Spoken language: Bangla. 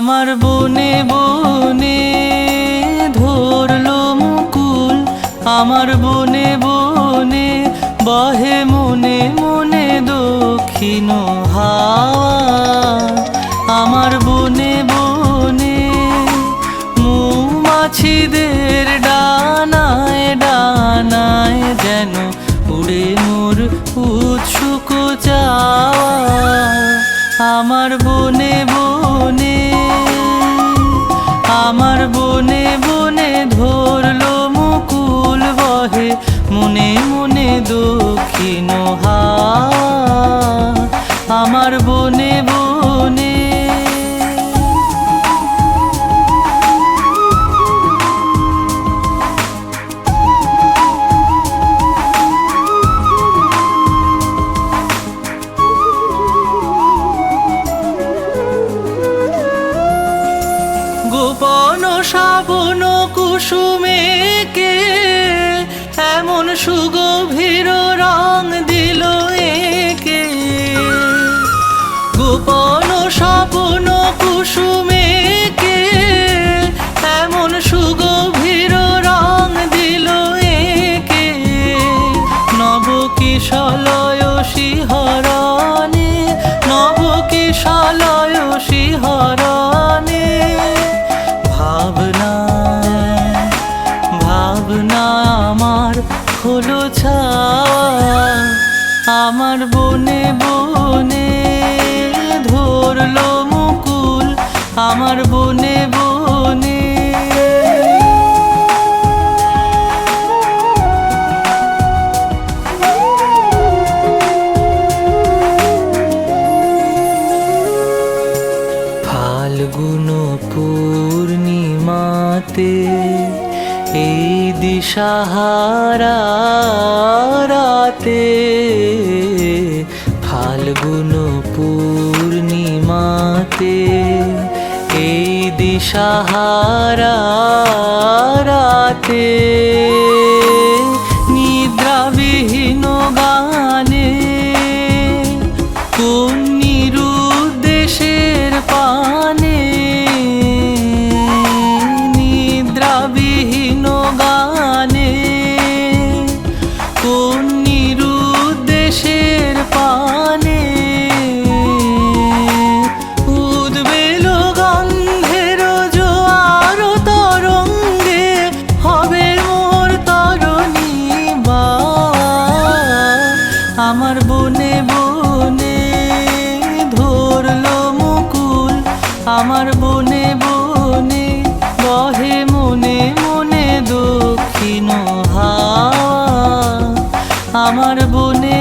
আমার বনে বনে ধরলো মুকুল, আমার বনে বনে বহে মনে মনে দক্ষিণ হাওয়া। আমার বনে বনে মৌমাছিদের ডানায় ডানায় যেন উড়ে মোর উৎসুক চাওয়া। আমার বনে বনে, আমার বনে বনে ধরলো মুকুল, বহে মনে মনে দক্ষিণ হাওয়া। আমার বনে বনে গোপন শ্রাবণ কুসুমে কে এমন সুগভীর রং দিল একে। গোপন শ্রাবণ কুসুমে কে এমন সুগভীর রং দিল একে। নবকিশলয় শিহরণে, নবকিশলয় শিহরণে ভাবনা ভাবনা আমার হলো ছায়া। আমার বনে বনে ধরলো মুকুল, আমার বনে বনে ফাল্গুন পূর্ণিমাতে এই দিশাহারা রাতে। ফাল্গুন পূর্ণিমাতে এই দিশাহারা রাতে নিদ্রাবিহীন গানে কোন নিরুদ্দেশের পানে। নিদ্রাবিহীন গানে কোন নিরুদ্দেশের পানে। উদ্বেল গন্ধের জোয়ার তরঙ্গে হবে মোর তরণী বাওয়া। আমার বনে বনে ধরলো মুকুল, আমার বনে বনে বহে মনে মনে দক্ষিণ হাওয়া। আমার বনে